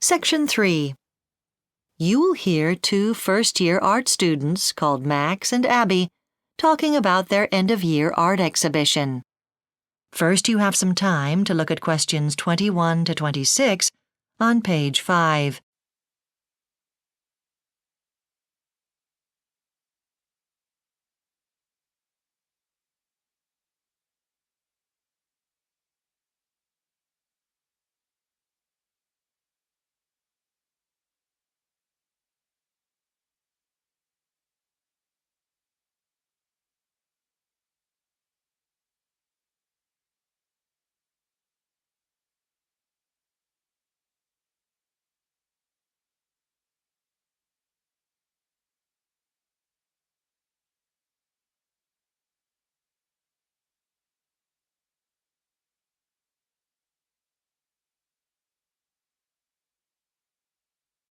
Section 3. You will hear two first-year art students called Max and Abby talking about their end-of-year art exhibition. First, you have some time to look at questions 21 to 26 on page 5.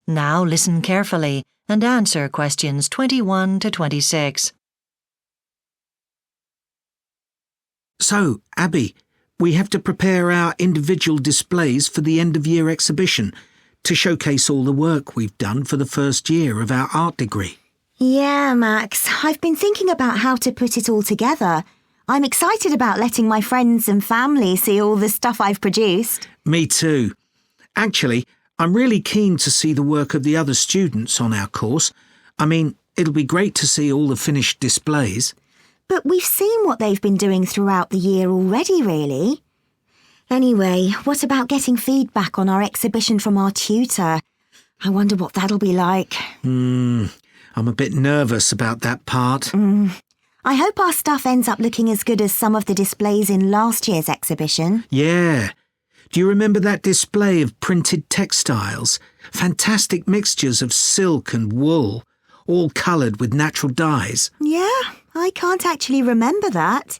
Now listen carefully and answer questions 21 to 26. So, Abby, we have to prepare our individual displays for the end-of-year exhibition to showcase all the work we've done for the first year of our art degree. Yeah, Max. I've been thinking about how to put it all together. I'm excited about letting my friends and family see all the stuff I've produced. Me too. Actually, I'm really keen to see the work of the other students on our course. I mean, it'll be great to see all the finished displays. But we've seen what they've been doing throughout the year already, really. Anyway, what about getting feedback on our exhibition from our tutor? I wonder what that'll be like. I'm a bit nervous about that part. I hope our stuff ends up looking as good as some of the displays in last year's exhibition. Yeah. Do you remember that display of printed textiles? Fantastic mixtures of silk and wool, all coloured with natural dyes. Yeah, I can't actually remember that.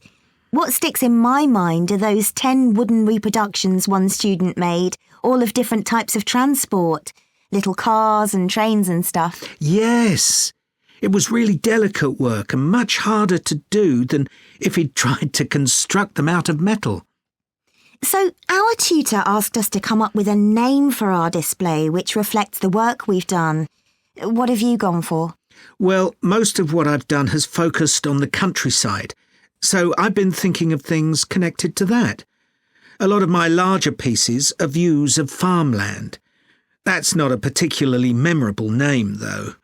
What sticks in my mind are those 10 wooden reproductions one student made, all of different types of transport, little cars and trains and stuff. Yes. It was really delicate work and much harder to do than if he'd tried to construct them out of metal. So our tutor asked us to come up with a name for our display which reflects the work we've done. What have you gone for? Well, most of what I've done has focused on the countryside, so I've been thinking of things connected to that. A lot of my larger pieces are views of farmland. That's not a particularly memorable name, though.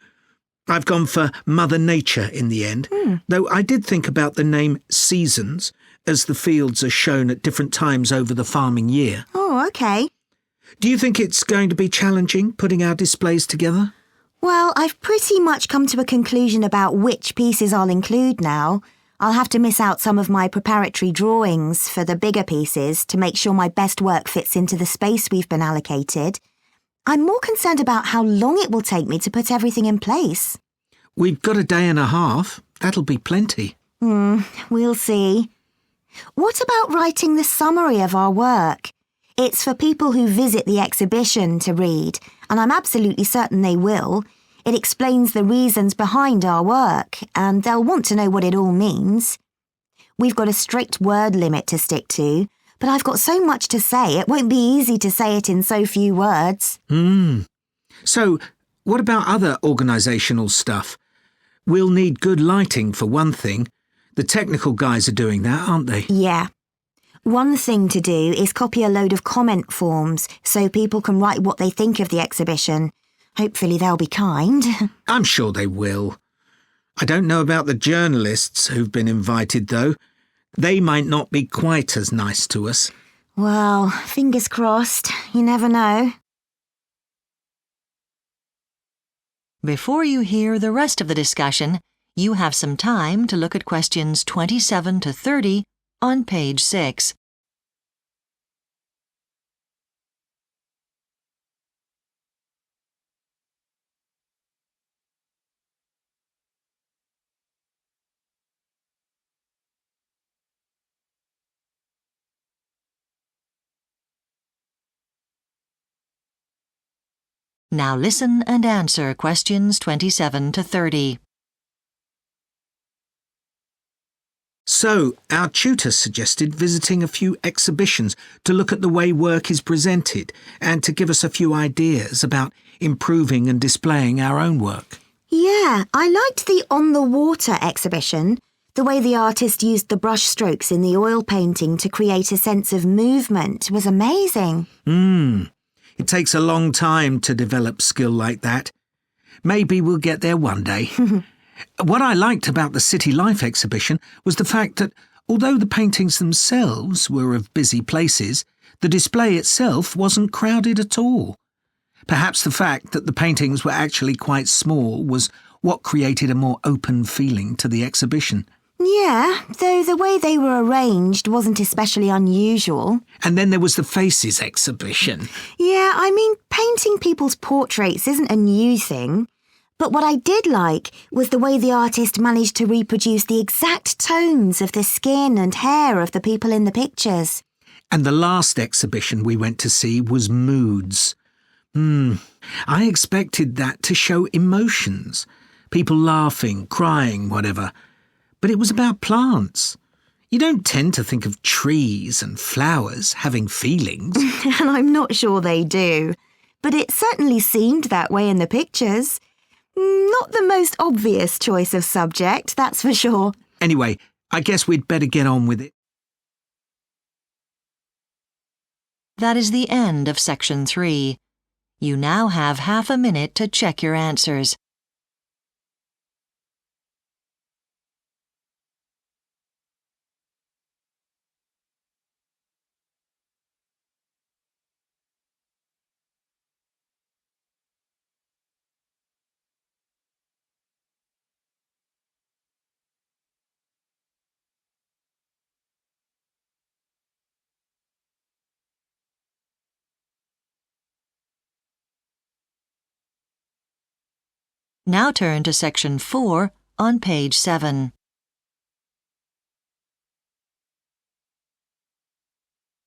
I've gone for Mother Nature in the end, though I did think about the name Seasons, as the fields are shown at different times over the farming year. Oh, OK. Do you think it's going to be challenging putting our displays together? Well, I've pretty much come to a conclusion about which pieces I'll include now. I'll have to miss out some of my preparatory drawings for the bigger pieces to make sure my best work fits into the space we've been allocated. I'm more concerned about how long it will take me to put everything in place. We've got a day and a half. That'll be plenty. We'll see. What about writing the summary of our work? It's for people who visit the exhibition to read, and I'm absolutely certain they will. It explains the reasons behind our work, and they'll want to know what it all means. We've got a strict word limit to stick to, but I've got so much to say it won't be easy to say it in so few words. So, what about other organisational stuff? We'll need good lighting for one thing. The technical guys are doing that, aren't they? Yeah. One thing to do is copy a load of comment forms so people can write what they think of the exhibition. Hopefully they'll be kind. I'm sure they will. I don't know about the journalists who've been invited, though. They might not be quite as nice to us. Well, fingers crossed. You never know. Before you hear the rest of the discussion, you have some time to look at questions 27 to 30 on page 6. Now listen and answer questions 27 to 30. So, our tutor suggested visiting a few exhibitions to look at the way work is presented and to give us a few ideas about improving and displaying our own work. Yeah, I liked the On the Water exhibition. The way the artist used the brush strokes in the oil painting to create a sense of movement was amazing. It takes a long time to develop skill like that. Maybe we'll get there one day. What I liked about the City Life exhibition was the fact that, although the paintings themselves were of busy places, the display itself wasn't crowded at all. Perhaps the fact that the paintings were actually quite small was what created a more open feeling to the exhibition. Yeah, though the way they were arranged wasn't especially unusual. And then there was the Faces exhibition. Yeah, I mean, painting people's portraits isn't a new thing. But what I did like was the way the artist managed to reproduce the exact tones of the skin and hair of the people in the pictures. And the last exhibition we went to see was Moods. I expected that to show emotions. People laughing, crying, whatever. But it was about plants. You don't tend to think of trees and flowers having feelings. And I'm not sure they do. But it certainly seemed that way in the pictures. Not the most obvious choice of subject, that's for sure. Anyway, I guess we'd better get on with it. That is the end of Section 3. You now have half a minute to check your answers. Now turn to Section 4 on page 7.